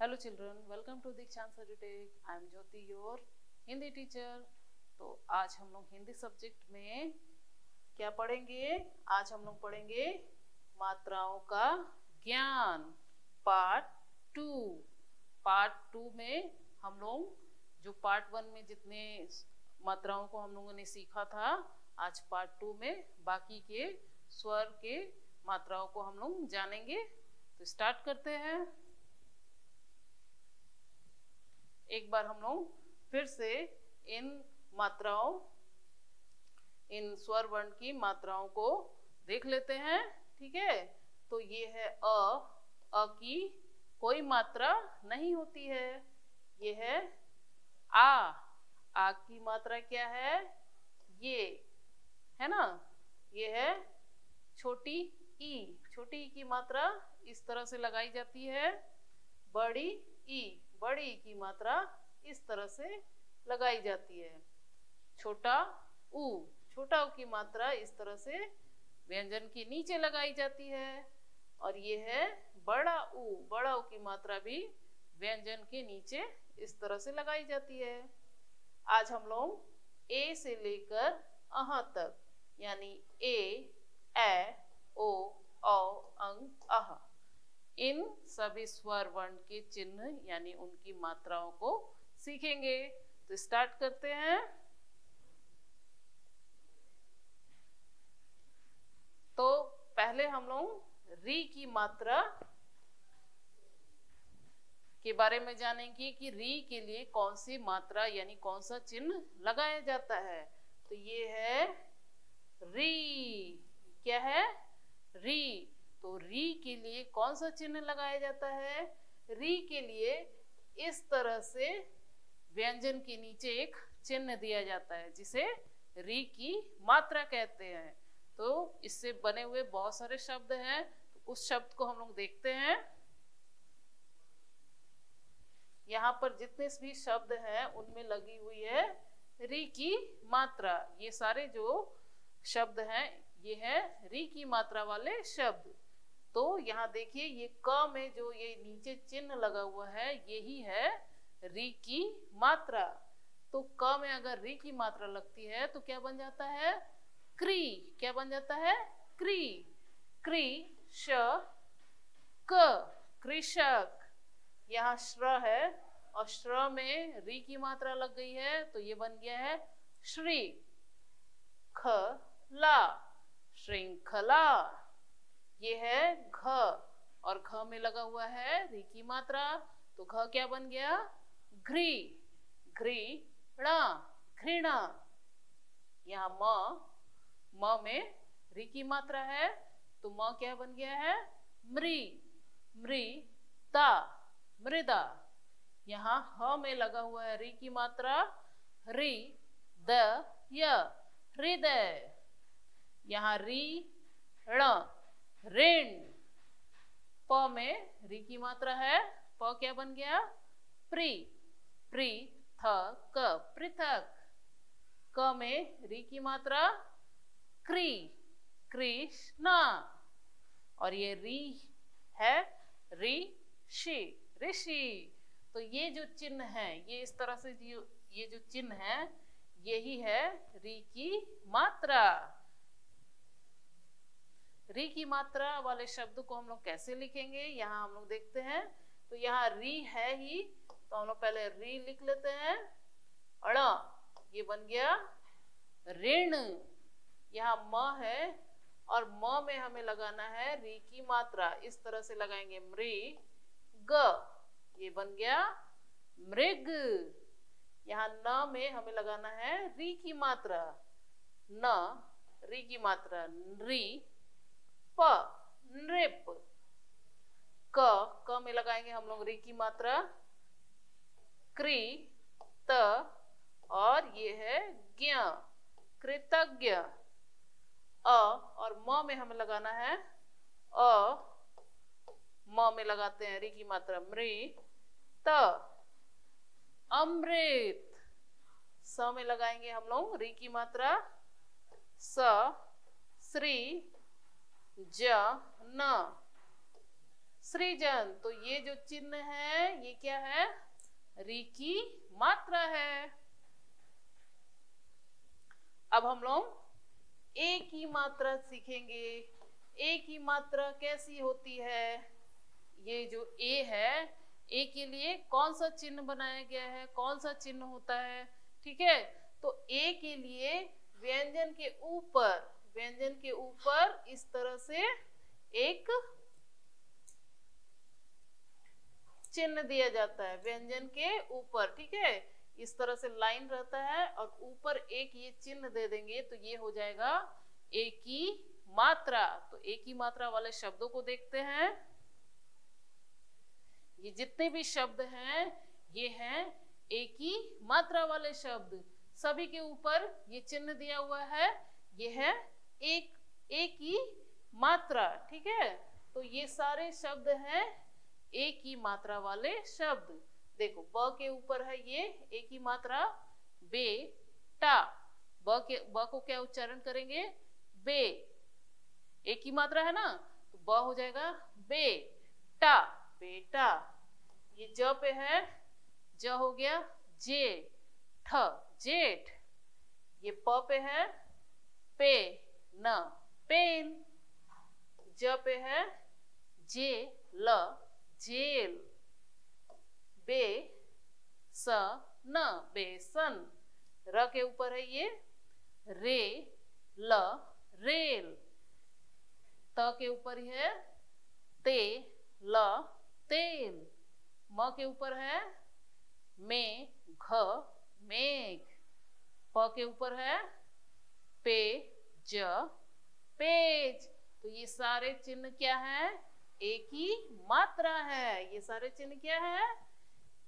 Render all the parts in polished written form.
Hello children, welcome to Dikshant एजुटेक। I am Jyoti, your Hindi teacher. तो आज हम लोग हिंदी सब्जेक्ट में क्या पढ़ेंगे? आज हम लोग पढ़ेंगे मात्राओं का ज्ञान, पार्ट टू। पार्ट टू में हम लोग जो पार्ट वन में जितने मात्राओं को हम लोगों ने सीखा था, आज पार्ट टू में बाकी के स्वर के मात्राओं को हम लोग जानेंगे। तो स्टार्ट करते हैं। एक बार हम लोग फिर से इन मात्राओं, इन स्वर वर्ण की मात्राओं को देख लेते हैं। ठीक है, तो ये है अ की कोई मात्रा नहीं होती है। ये है आ की मात्रा क्या है? ये है ना, ये है छोटी ई। छोटी ई की मात्रा इस तरह से लगाई जाती है। बड़ी ई, बड़ी की मात्रा इस तरह से लगाई जाती है। छोटा ऊ, छोटा ऊ की मात्रा इस तरह से व्यंजन के नीचे लगाई जाती है। और ये है बड़ा ऊ, बड़ा ऊ की मात्रा भी व्यंजन के नीचे इस तरह से लगाई जाती है। आज हम लोग ए से लेकर अह तक, यानी ए, ओ, अंग, अह, इन सभी स्वर वर्ण के चिन्ह यानी उनकी मात्राओं को सीखेंगे। तो स्टार्ट करते हैं। तो पहले हम लोग री की मात्रा के बारे में जानेंगे कि री के लिए कौन सी मात्रा यानी कौन सा चिन्ह लगाया जाता है। तो ये है री। क्या है? री। तो री के लिए कौन सा चिन्ह लगाया जाता है? री के लिए इस तरह से व्यंजन के नीचे एक चिन्ह दिया जाता है जिसे री की मात्रा कहते हैं। तो इससे बने हुए बहुत सारे शब्द हैं, तो उस शब्द को हम लोग देखते हैं। यहाँ पर जितने भी शब्द हैं उनमें लगी हुई है री की मात्रा। ये सारे जो शब्द हैं ये है री की मात्रा वाले शब्द। तो यहाँ देखिए, ये क में जो ये नीचे चिन्ह लगा हुआ है यही है री की मात्रा। तो क में अगर री की मात्रा लगती है तो क्या बन जाता है? क्री। क्या बन जाता है? क्री। क्री श क, कृषक। यहाँ श्र है और श्र में री की मात्रा लग गई है तो ये बन गया है श्री। ख ला, श्रृंखला। ये है घ और घ में लगा हुआ है री की मात्रा, तो घ क्या बन गया? घ्री। घृणा, घृणा। यहाँ म में री की मात्रा है तो म क्या बन गया है? मृ। मृदा, मृदा। यहाँ ह में लगा हुआ है री की मात्रा, री द य, हृदय। यहाँ री ण, ऋण। प में री की मात्रा है, प क्या बन गया? प्री। प्री थ क, पृथक। क में री की मात्रा, क्री, कृष्णा। और ये री है ऋषि, ऋषि। तो ये जो चिन्ह है, ये इस तरह से ये जो चिन्ह है यही है री की मात्रा। री की मात्रा वाले शब्द को हम लोग कैसे लिखेंगे यहाँ हम लोग देखते हैं। तो यहाँ री है ही, तो हम लोग पहले री लिख लेते हैं। अण, ये बन गया ऋण। यहाँ म है और म में हमें लगाना है री की मात्रा, इस तरह से लगाएंगे मृग, ये बन गया मृग। यहाँ न में हमें लगाना है री की मात्रा, न, री की मात्रा नृ, प, नृप। क में लगाएंगे हम लोग री की मात्रा, कृ, त, और ये है ज्ञ, कृतज्ञ। अ और म में हमें लगाना है म में लगाते हैं री की मात्रा मृत, अमृत। स में लगाएंगे हम लोग री की मात्रा, स, श्री, ज, न, सृजन। तो ये जो चिन्ह है ये क्या है? री की मात्रा है। अब हम लोग ए की मात्रा सीखेंगे। ए की मात्रा कैसी होती है? ये जो ए है, ए के लिए कौन सा चिन्ह बनाया गया है, कौन सा चिन्ह होता है? ठीक है, तो ए के लिए व्यंजन के ऊपर इस तरह से एक चिन्ह दिया जाता है व्यंजन के ऊपर। ठीक है, इस तरह से लाइन रहता है और ऊपर एक ये चिन्ह दे देंगे तो ये हो जाएगा ए की मात्रा। तो ए की मात्रा वाले शब्दों को देखते हैं। ये जितने भी शब्द हैं ये हैं ए की मात्रा वाले शब्द। सभी के ऊपर ये चिन्ह दिया हुआ है, ये है एक ए की मात्रा। ठीक है, तो ये सारे शब्द हैं ए की मात्रा वाले शब्द। देखो ब के ऊपर है ये ए की मात्रा बेटा। ब को क्या उच्चारण करेंगे? बे। ए की मात्रा है ना, तो ब हो जाएगा बेटा, बेटा। ये ज पे है, ज हो गया जे ठ, जेठ। ये प पे है पे न, पेन। ज पे है जे ल, जेल। बे स न, बेसन। र के ऊपर है ये रे ल, रेल। त के ऊपर है ते ल, तेल। म के ऊपर है मे घ, मेघ। प के ऊपर है पे ज, पेज। तो ये सारे चिन्ह क्या है? ए की मात्रा है। ये सारे चिन्ह क्या है?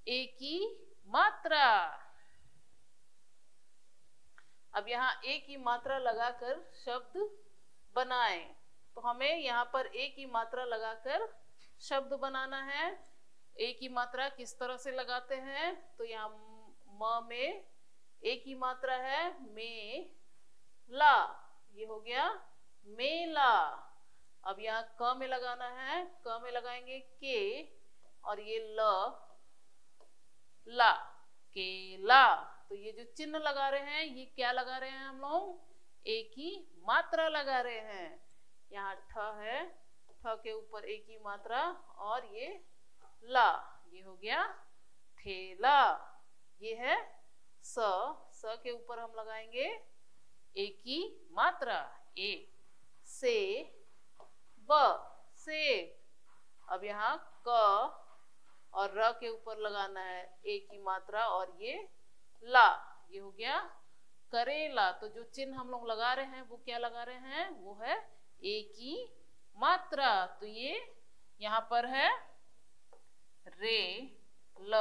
ए की मात्रा। अब यहाँ ए की मात्रा लगाकर शब्द बनाएं। तो हमें यहाँ पर ए की मात्रा लगाकर शब्द बनाना है। ए की मात्रा किस तरह से लगाते हैं? तो यहाँ म में ए की मात्रा है मे ला, ये हो गया मेला। अब यहाँ क में लगाना है, क में लगाएंगे के और ये ल, ला, केला। तो ये जो चिन्ह लगा रहे हैं ये क्या लगा रहे हैं हम लोग? ए की मात्रा लगा रहे हैं। यहाँ ठ है, ठ के ऊपर ए की मात्रा और ये ला, ये हो गया ठेला। ये है स के ऊपर हम लगाएंगे ए की मात्रा ए, से ब, सेब। अब यहाँ क और र के ऊपर लगाना है ए की मात्रा और ये ला, ये हो गया करेला। तो जो चिन्ह हम लोग लगा रहे हैं वो क्या लगा रहे हैं? वो है ए की मात्रा। तो ये यहाँ पर है रे ल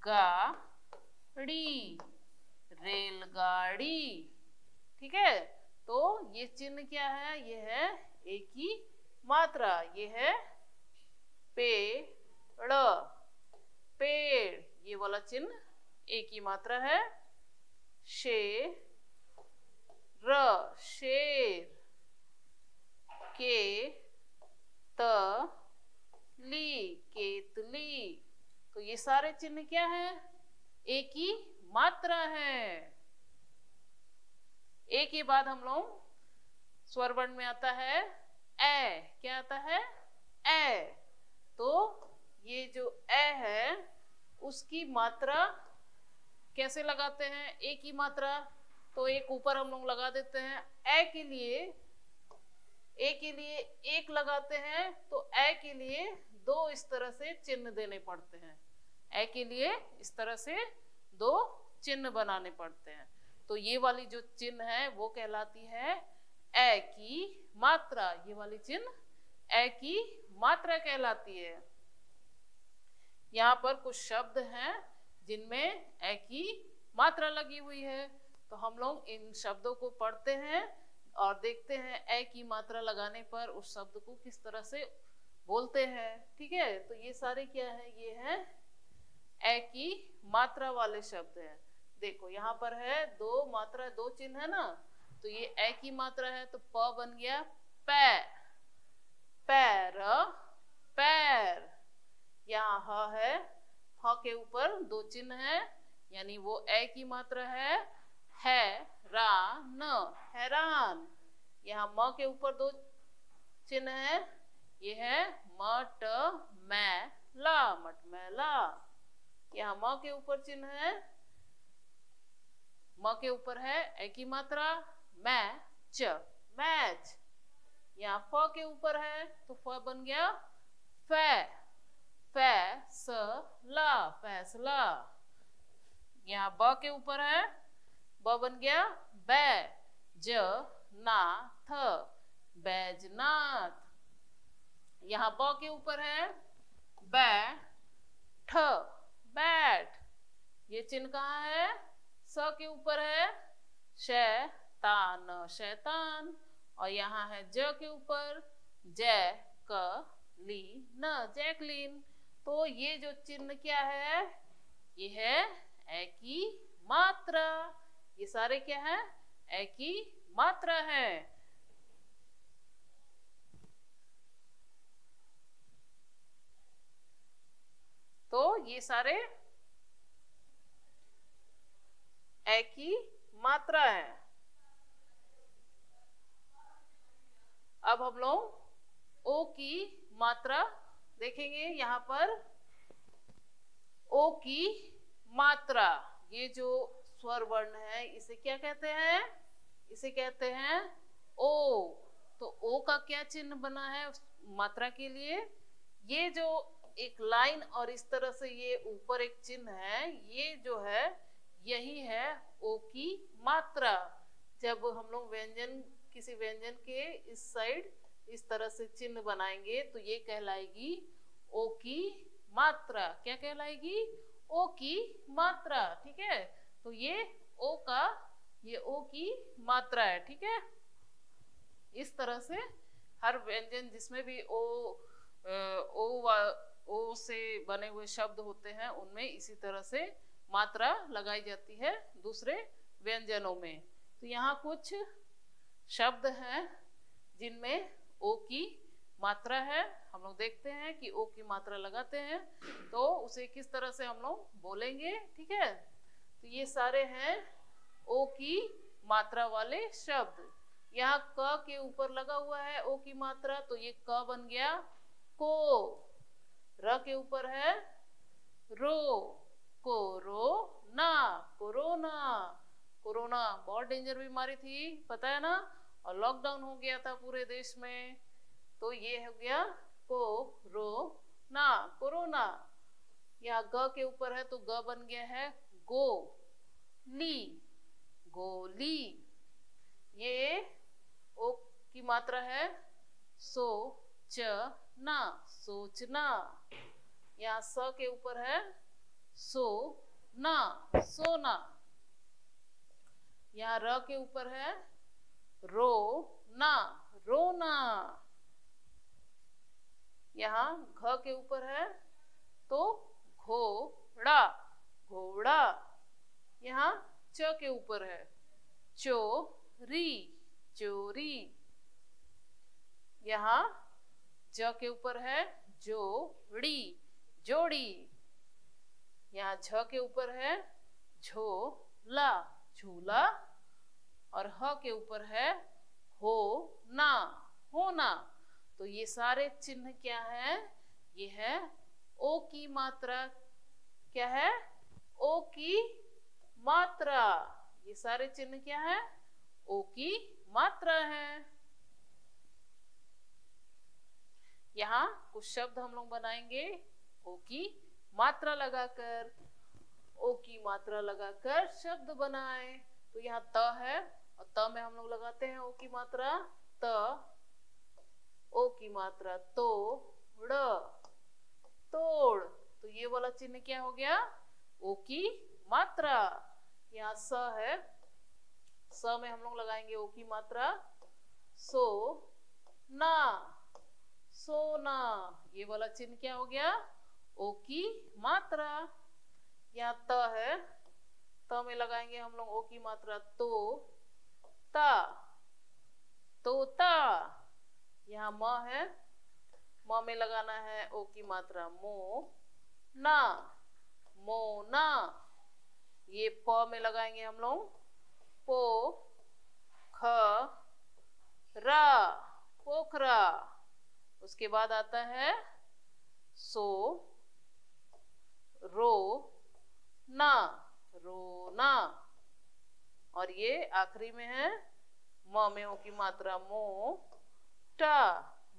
गा ड़ी, रेलगाड़ी। ठीक है, तो ये चिन्ह क्या है? ये है ए की मात्रा। ये है पेड़, पेड़। ये वाला चिन्ह ए की मात्रा है। शेर, शेर। के त ली, केतली। तो ये सारे चिन्ह क्या है? ए की मात्रा है। ए के बाद हम लोग स्वर वर्ण में आता है ए। क्या आता है? ए। तो ये जो ए है उसकी मात्रा कैसे लगाते हैं? ए की मात्रा तो एक ऊपर हम लोग लगा देते हैं। ए के लिए एक लगाते हैं तो ए के लिए दो इस तरह से चिन्ह देने पड़ते हैं। ए के लिए इस तरह से दो चिन्ह बनाने पड़ते हैं। तो ये वाली जो चिन्ह है वो कहलाती है ए की मात्रा। ये वाली चिन्ह ए की मात्रा कहलाती है। यहाँ पर कुछ शब्द हैं जिनमें ए की मात्रा लगी हुई है, तो हम लोग इन शब्दों को पढ़ते हैं और देखते हैं ए की मात्रा लगाने पर उस शब्द को किस तरह से बोलते हैं। ठीक है, तो ये सारे क्या है? ये है ए की मात्रा वाले शब्द हैं। देखो यहाँ पर है दो मात्रा, दो चिन्ह है ना, तो ये ए की मात्रा है तो प बन गया पै, पैर, पैर। यहाँ ह है, ह के ऊपर दो चिन्ह है, यानी वो ए की मात्रा है न, हैरान। यहाँ म के ऊपर दो चिन्ह है, ये है मट मैला, मटमैला। यहाँ म के ऊपर चिन्ह है, म के ऊपर है ए की मात्रा, मैच, मैच। यहाँ फ के ऊपर है तो फ बन गया फै, फैसला, फैसला। यहाँ ब के ऊपर है, ब बन गया बैजनाथ, बैजनाथ। यहाँ ब के ऊपर है बैठ, बैठ। ये चिन्ह कहाँ है? स के ऊपर है शैतान, शैतान। और यहाँ है ज के ऊपर जैकलीन, जैकलीन। तो ये जो चिन्ह क्या है? ये है ए की मात्रा। ये सारे क्या है? ए की मात्रा है। तो ये सारे ए की मात्रा है। अब हम लोग ओ की मात्रा देखेंगे। यहाँ पर ओ की मात्रा, ये जो स्वर वर्ण है इसे क्या कहते हैं? इसे कहते हैं ओ। तो ओ का क्या चिन्ह बना है मात्रा के लिए? ये जो एक लाइन और इस तरह से ये ऊपर एक चिन्ह है, ये जो है यही है ओ की मात्रा। जब हम लोग व्यंजन, किसी व्यंजन के इस साइड इस तरह से चिन्ह बनाएंगे तो ये कहलाएगी ओ की मात्रा। क्या कहलाएगी? ओ की मात्रा। ठीक है, तो ये ओ का, ये ओ की मात्रा है। ठीक है, इस तरह से हर व्यंजन जिसमें भी ओ से बने हुए शब्द होते हैं उनमें इसी तरह से मात्रा लगाई जाती है दूसरे व्यंजनों में। तो यहाँ कुछ शब्द हैं जिनमें ओ की मात्रा है। हम लोग देखते हैं कि ओ की मात्रा लगाते हैं तो उसे किस तरह से हम लोग बोलेंगे। ठीक है, तो ये सारे हैं ओ की मात्रा वाले शब्द। यहाँ क के ऊपर लगा हुआ है ओ की मात्रा, तो ये क बन गया को। र के ऊपर है रो, कोरोना, कोरोना। कोरोना बहुत डेंजर बीमारी थी, पता है ना, और लॉकडाउन हो गया था पूरे देश में। तो ये हो गया कोरोना, कोरोना। यहाँ ग के ऊपर है तो ग बन गया है गोली, गोली। ये ओ की मात्रा है सोचना, सोचना। यहाँ स के ऊपर है सोना, सोना। यहाँ र के ऊपर है रोना, रोना। यहाँ घ के ऊपर है तो घोड़ा, घोड़ा। यहाँ च के ऊपर है चोरी, चोरी। यहाँ ज के ऊपर है जोड़ी, जोड़ी। यहाँ झ के ऊपर है झोला, झूला। और ह के ऊपर है होना, होना। तो ये सारे चिन्ह क्या है? ये है ओ की मात्रा। क्या है? ओ की मात्रा। ये सारे चिन्ह क्या है? ओ की मात्रा है। यहाँ कुछ शब्द हम लोग बनाएंगे ओ की मात्रा लगाकर। ओ की मात्रा लगाकर शब्द बनाए। तो यहाँ त है और त में हम लोग लगाते हैं ओ की मात्रा त। ओ की मात्रा तोड़, तोड़। तो ये वाला चिन्ह क्या हो गया? ओ की मात्रा। यहाँ स है, स में हम लोग लगाएंगे ओ की मात्रा सोना, सोना। ये वाला चिन्ह क्या हो गया? ओ की मात्रा। यहाँ त है, त में लगाएंगे हम लोग ओ की मात्रा तो ता, तोता। यहाँ म है, म में लगाना है ओ की मात्रा मो ना, मोना। ये प में लगाएंगे हम लोग पो ख रा, पोखरा। उसके बाद आता है सो रो ना, रोना। और ये आखिरी में है म में ओ की मात्रा मो टा,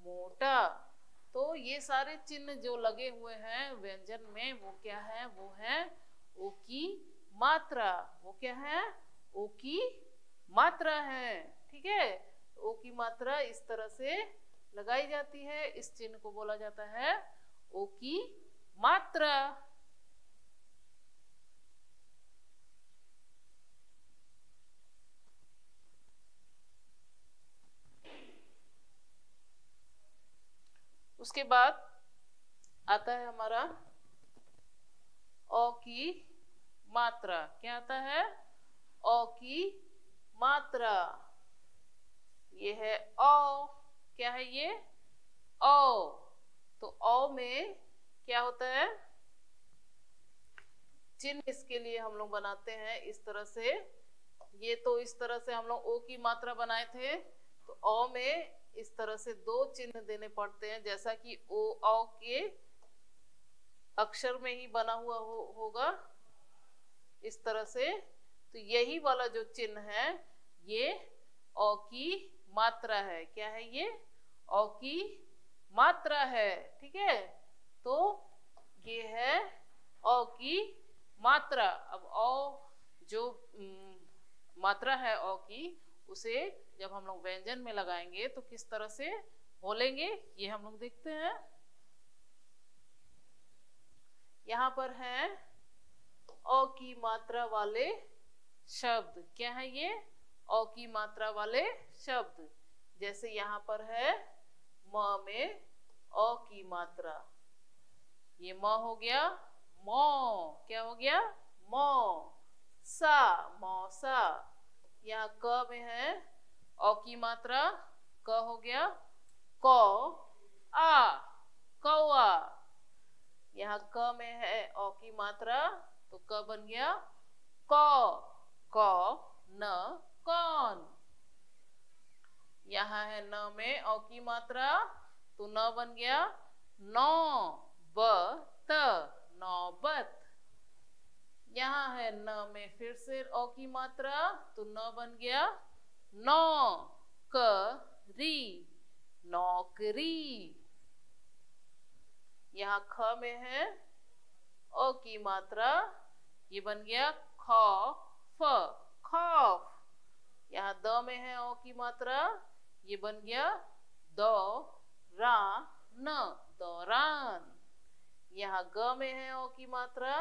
मोटा। तो ये सारे चिन्ह जो लगे हुए हैं व्यंजन में वो क्या है, वो है ओ की मात्रा। वो क्या है, ओ की मात्रा है। ठीक है, ओ की मात्रा इस तरह से लगाई जाती है, इस चिन्ह को बोला जाता है ओ की मात्रा। उसके बाद आता है हमारा अ की मात्रा। क्या आता है, अ की मात्रा। ये है अ, क्या है ये, अ। तो अ में क्या होता है, चिन्ह इसके लिए हम लोग बनाते हैं इस तरह से। ये तो इस तरह से हम लोग ओ की मात्रा बनाए थे, तो अ में इस तरह से दो चिन्ह देने पड़ते हैं, जैसा कि ओ अ के अक्षर में ही बना हुआ होगा इस तरह से। तो यही वाला जो चिन्ह है ये अ की मात्रा है। क्या है ये, अ की मात्रा है। ठीक है, तो ये है अ की मात्रा। अब अ जो मात्रा है अ की, उसे जब हम लोग व्यंजन में लगाएंगे तो किस तरह से बोलेंगे ये हम लोग देखते हैं। यहाँ पर है अ की मात्रा वाले शब्द। क्या है ये, अ की मात्रा वाले शब्द। जैसे यहाँ पर है म में अ की मात्रा, ये म हो गया मौ। क्या हो गया, मौ सा, मौसा। यहाँ क में है अ की मात्रा, क हो गया क आ, कौआ। यहाँ क में है अ की मात्रा, तो क बन गया क न कौन। यहाँ है न में अ की मात्रा, तो न बन गया नौ ब त, नौबत। यहाँ है न में फिर से अ की मात्रा, तो न बन गया नौ क री, नौकरी। यहाँ ख में है अ की मात्रा, ये बन गया ख फ, खौफ। यहाँ द में है अ की मात्रा, ये बन गया द रा न, दौरान। यहाँ ग में है अ की मात्रा,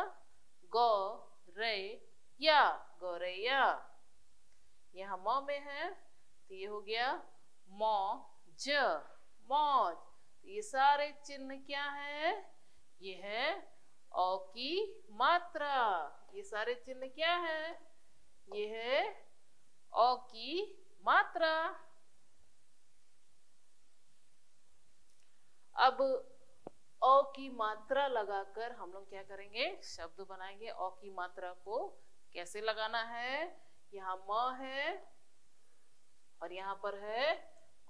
ग रे या, गौरैया। यहाँ म में है तो ये हो गया मौज, मौज। ये सारे चिन्ह क्या है, ये है अ की मात्रा। ये सारे चिन्ह क्या है, ये है अ की मात्रा। अब अ की मात्रा लगाकर हम लोग क्या करेंगे, शब्द बनाएंगे। अ की मात्रा को कैसे लगाना है, यहाँ म है और यहाँ पर है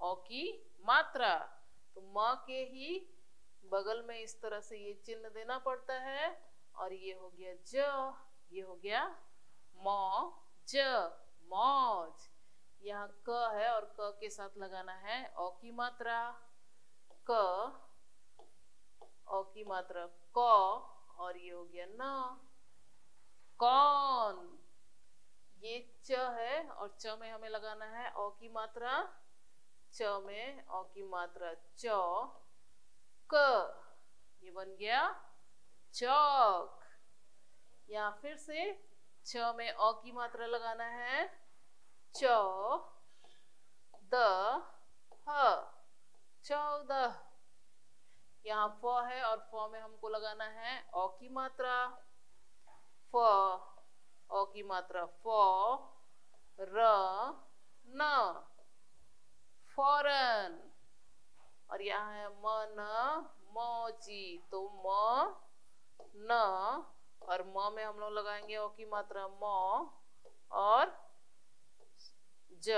अ की मात्रा, तो म के ही बगल में इस तरह से ये चिन्ह देना पड़ता है। और ये हो गया ज, ये हो गया मौज, मौज। यहाँ क है और क के साथ लगाना है अ की मात्रा, क अ की मात्रा क, और ये हो गया न, कौन। ये च है और च में हमें लगाना है अ की मात्रा, च में अ की मात्रा च, क, ये बन गया चौक। यहाँ फिर से छ में अ की मात्रा लगाना है, च द ह, चौदह। यहाँ फ है और फ में हमको लगाना है अ की मात्रा, फ अ की मात्रा फ र न, फौरन। और यहाँ है मन मौची, तो म न और म में हम लोग लगाएंगे अ की मात्रा म और ज,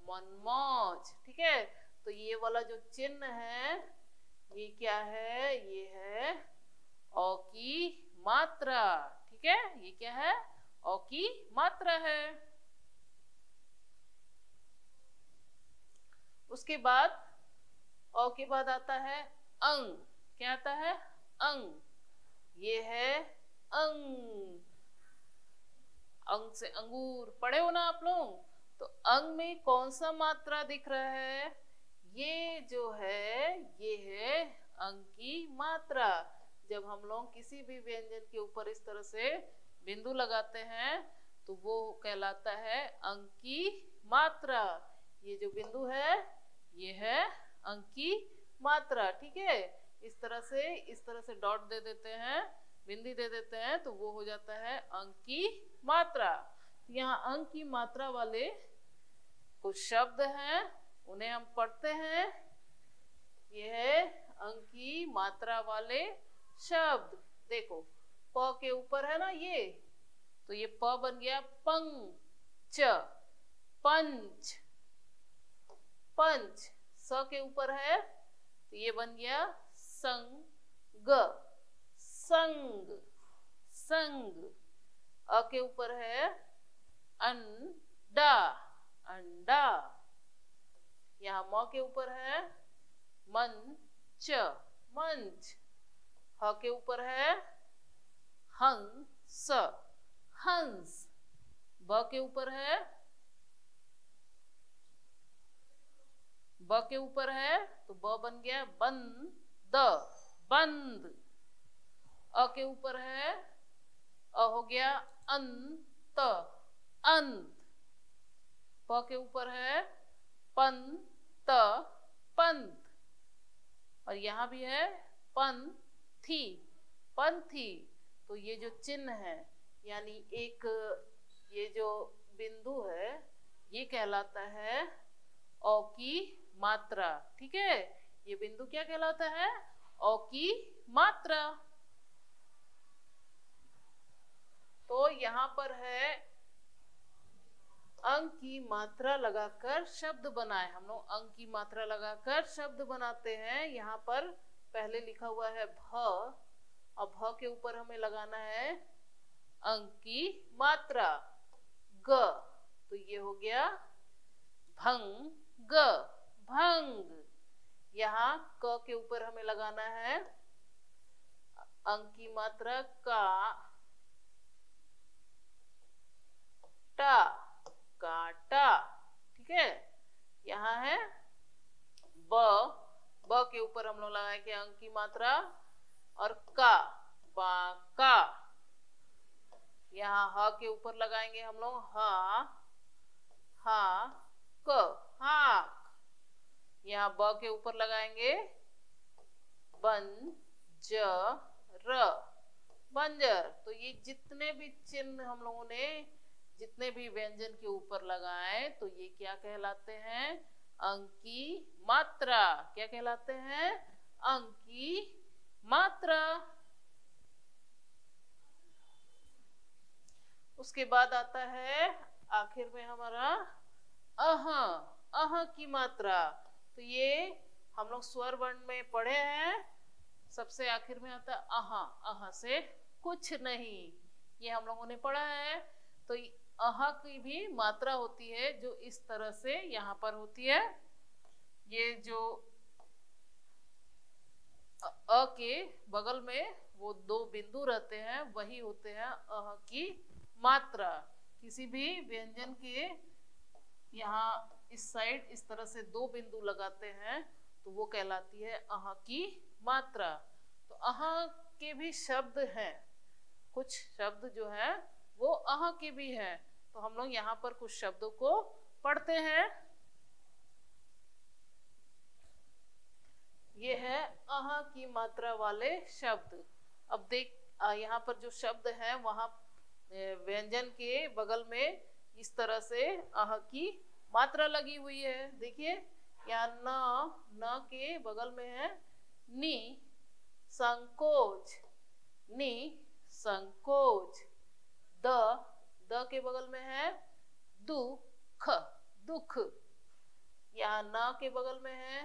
मनमौज। ठीक है, तो ये वाला जो चिन्ह है ये क्या है, ये है अ की मात्रा। ठीक है, ये क्या है, अ की मात्रा है। उसके बाद अ के बाद आता है अंग। क्या आता है, अंग। ये है अंग, अंग से अंगूर, पढ़े हो ना आप लोग। तो अंग में कौन सा मात्रा दिख रहा है, ये जो है ये है अंग की मात्रा। जब हम लोग किसी भी व्यंजन के ऊपर इस तरह से बिंदु लगाते हैं तो वो कहलाता है अंग की मात्रा। ये जो बिंदु है ये है अंग की मात्रा। ठीक है, इस तरह से डॉट दे देते हैं, बिंदी दे देते हैं, तो वो हो जाता है अंक की मात्रा। यहाँ अंक की मात्रा वाले कुछ शब्द हैं, उन्हें हम पढ़ते हैं। यह है अंक की मात्रा वाले शब्द। देखो प के ऊपर है ना ये, तो ये प बन गया पंच, पंच, पंच। स के ऊपर है तो ये बन गया संग, संग, संग। अ के ऊपर है अंडा, अंडा। यहाँ म के ऊपर है मंच, मंच। ह के ऊपर है हंस, हंस। ब के ऊपर है, ब के ऊपर है तो ब बन गया बंद, बंद। अ के ऊपर है, अ हो गया अंत, अंत। प के ऊपर है पंत, पंत। और यहाँ भी है पंथी, पंथी। तो ये जो चिन्ह है, यानी एक ये जो बिंदु है ये कहलाता है अ की मात्रा। ठीक है, ये बिंदु क्या कहलाता है, अ की मात्रा। तो यहाँ पर है अंक की मात्रा लगाकर शब्द बनाए। हम लोग अंक की मात्रा लगाकर शब्द बनाते हैं। यहाँ पर पहले लिखा हुआ है भ, और भ के ऊपर हमें लगाना है अंक की मात्रा ग, तो ये हो गया भंग, भंग। यहाँ क के ऊपर हमें लगाना है अंक की मात्रा का, टा, काटा। ठीक है, यहाँ है ब, ब के ऊपर हम लोग लगाएंगे अंक की मात्रा और का, बाका। यहाँ ह के ऊपर लगाएंगे हम लोग हा, हा क, हाक। यहाँ ब के ऊपर लगाएंगे बंजर, बंजर। तो ये जितने भी चिन्ह हम लोगों ने जितने भी व्यंजन के ऊपर लगाए तो ये क्या कहलाते हैं, अंक की मात्रा। क्या कहलाते हैं, अंक की मात्रा। उसके बाद आता है आखिर में हमारा अह, अह की मात्रा। तो ये हम लोग स्वर वर्ण में पढ़े हैं, सबसे आखिर में आता है अह, अह से कुछ नहीं, ये हम लोगों ने पढ़ा है। तो अह की भी मात्रा होती है जो इस तरह से यहाँ पर होती है। ये जो अ के बगल में वो दो बिंदु रहते हैं वही होते हैं अह की मात्रा। किसी भी व्यंजन के यहाँ इस साइड इस तरह से दो बिंदु लगाते हैं तो वो कहलाती है अह की मात्रा। तो अह के भी शब्द हैं, कुछ शब्द जो है वो अह के भी हैं। तो हम लोग यहाँ पर कुछ शब्दों को पढ़ते हैं। ये है अह की मात्रा वाले शब्द। अब देख यहाँ पर जो शब्द है वहां व्यंजन के बगल में इस तरह से अह की मात्रा लगी हुई है। देखिए यहाँ न के बगल में है नी, संकोच, नी संकोच। द के बगल में है दुख, दुख। यहाँ न के बगल में है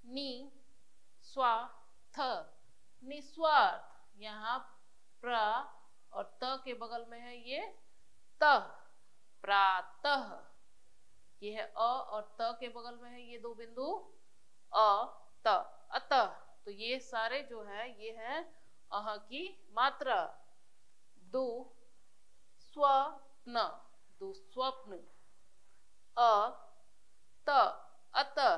नी स्वार्थ, निस्वार्थ। यहाँ प्र और त के बगल में है ये त, प्रातः। ये है अ और त के बगल में है ये दो बिंदु अ त, अतः। तो ये सारे जो है ये है अह की मात्रा। दु स्वप्न, दुस्वप्न। अ त अतः,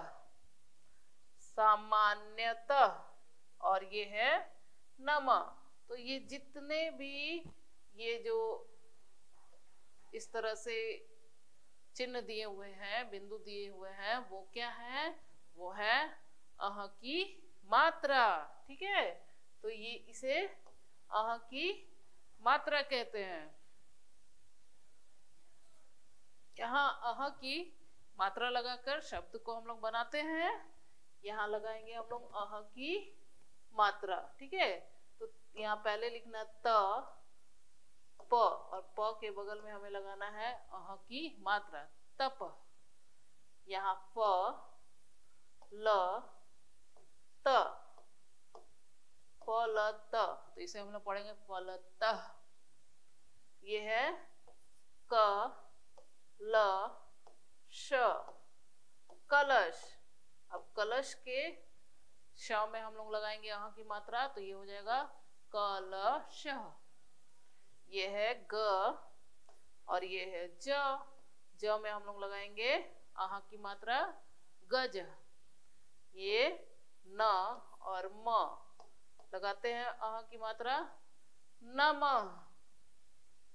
सामान्यतः। और ये है नम। तो ये जितने भी ये जो इस तरह से चिन्ह दिए हुए हैं, बिंदु दिए हुए हैं, वो क्या है? वो है अह की मात्रा। ठीक है, तो ये इसे अह की मात्रा कहते हैं। यहाँ अह की मात्रा लगाकर शब्द को हम लोग बनाते हैं। यहाँ लगाएंगे हम लोग अह की मात्रा। ठीक है, तो यहाँ पहले लिखना त प और प के बगल में हमें लगाना है अह की मात्रा, तप। यहाँ प ल त, प ल त, तो इसे हम लोग पढ़ेंगे फलतः। ये है क ल श, कलश। अब कलश के श में हम लोग लगाएंगे अह की मात्रा, तो ये हो जाएगा कलश। ये है ग और ये है ज। ज में हम लोग लगाएंगे अह की मात्रा, गज। ये न और म लगाते हैं अह की मात्रा, नम।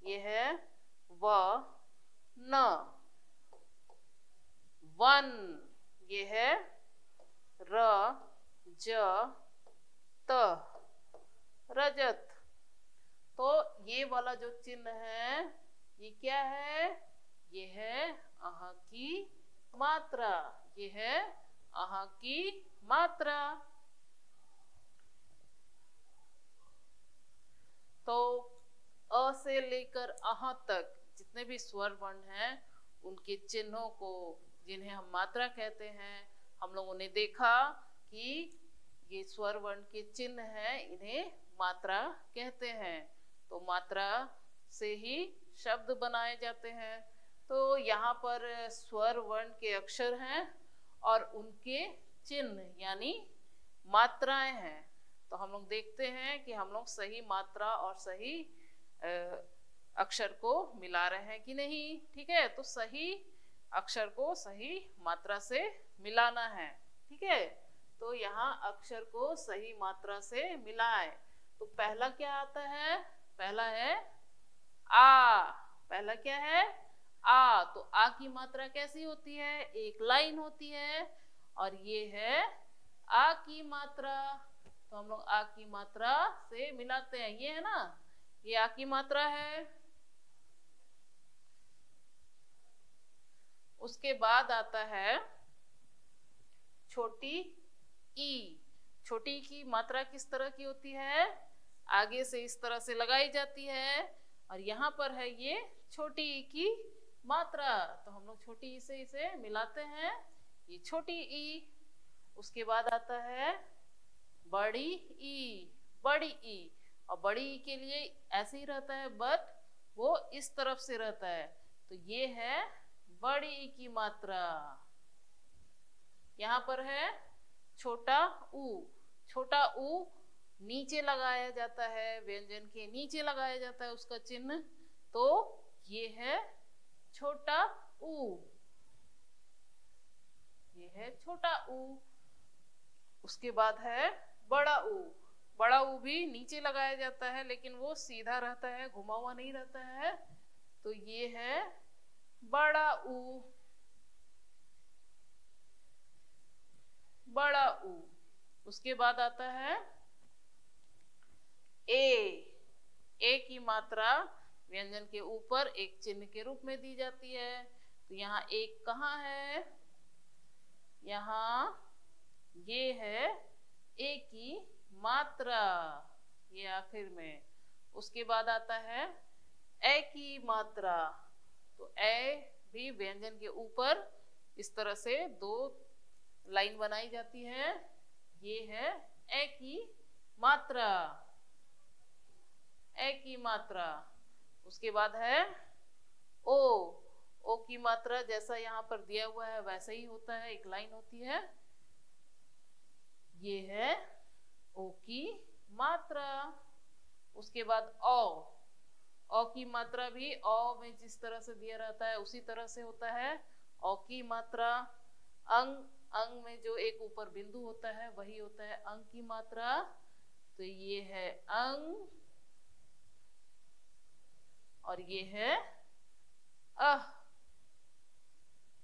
ये है व न, वन। ये है र ज त, रजत। तो ये वाला जो चिन्ह है ये क्या है? ये है अह की मात्रा। ये है अह की मात्रा। तो अ से लेकर अह तक जितने भी स्वर वर्ण हैं उनके चिन्हों को, जिन्हें हम मात्रा कहते हैं, हम लोगों ने देखा कि ये स्वर वर्ण के चिन्ह हैं, इन्हें मात्रा कहते हैं। तो मात्रा से ही शब्द बनाए जाते हैं। तो यहाँ पर स्वर वर्ण के अक्षर हैं और उनके चिन्ह यानी मात्राएं हैं। तो हम लोग देखते हैं कि हम लोग सही मात्रा और सही अक्षर को मिला रहे हैं कि नहीं। ठीक है, तो सही अक्षर को सही मात्रा से मिलाना है। ठीक है, तो यहाँ अक्षर को सही मात्रा से मिलाएं। तो पहला क्या आता है? पहला है आ। पहला क्या है? आ। तो आ की मात्रा कैसी होती है? एक लाइन होती है। और ये है आ की मात्रा। तो हम लोग आ की मात्रा से मिलाते हैं। ये है ना, ये आ की मात्रा है। उसके बाद आता है छोटी ई। छोटी ई की मात्रा किस तरह की होती है? आगे से इस तरह से लगाई जाती है और यहाँ पर है ये छोटी ई की मात्रा। तो हम लोग छोटी ई से इसे मिलाते हैं, ये छोटी ई। उसके बाद आता है बड़ी ई। बड़ी ई, और बड़ी ई के लिए ऐसे ही रहता है, बट वो इस तरफ से रहता है। तो ये है बड़ी ई की मात्रा। यहाँ पर है छोटा ऊ। छोटा ऊ नीचे लगाया जाता है, व्यंजन के नीचे लगाया जाता है उसका चिन्ह। तो ये है छोटा ऊ। ये है छोटा ऊ। उसके बाद है बड़ा ऊ। बड़ा ऊ भी नीचे लगाया जाता है, लेकिन वो सीधा रहता है, घुमा हुआ नहीं रहता है। तो ये है बड़ा ऊ। बड़ा ऊ। उसके बाद आता है ए। ए की मात्रा व्यंजन के ऊपर एक चिन्ह के रूप में दी जाती है। तो यहाँ एक कहाँ है? यहाँ ये है ए की मात्रा, ये आखिर में। उसके बाद आता है ए की मात्रा। तो ए भी व्यंजन के ऊपर इस तरह से दो लाइन बनाई जाती है। ये है ए की मात्रा, ए की मात्रा। उसके बाद है ओ। ओ की मात्रा जैसा यहाँ पर दिया हुआ है वैसा ही होता है, एक लाइन होती है। ये है ओ की मात्रा। उसके बाद औ। औ की मात्रा भी औ में जिस तरह से दिया रहता है उसी तरह से होता है। औ की मात्रा अंग, अंग में जो एक ऊपर बिंदु होता है वही होता है अंग की मात्रा। तो ये है अंग और ये है अह।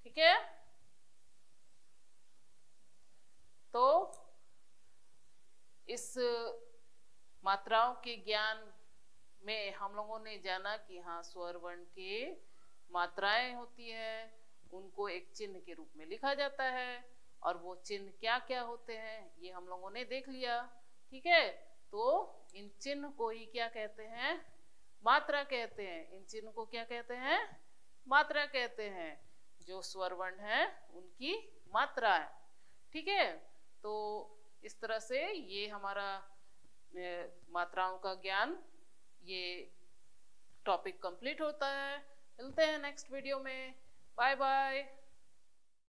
ठीक है। तो इस मात्राओं के ज्ञान में हम लोगों ने जाना कि हाँ, स्वर वर्ण के मात्राएं होती है, उनको एक चिन्ह के रूप में लिखा जाता है, और वो चिन्ह क्या क्या होते हैं ये हम लोगों ने देख लिया। ठीक है। तो इन चिन्ह को ही क्या कहते हैं? मात्रा कहते हैं। इन चिन्ह को क्या कहते हैं? मात्रा कहते हैं। जो स्वर वर्ण है उनकी मात्रा है। ठीक है। तो इस तरह से ये हमारा मात्राओं का ज्ञान, ये टॉपिक कंप्लीट होता है। मिलते हैं नेक्स्ट वीडियो में। Bye bye.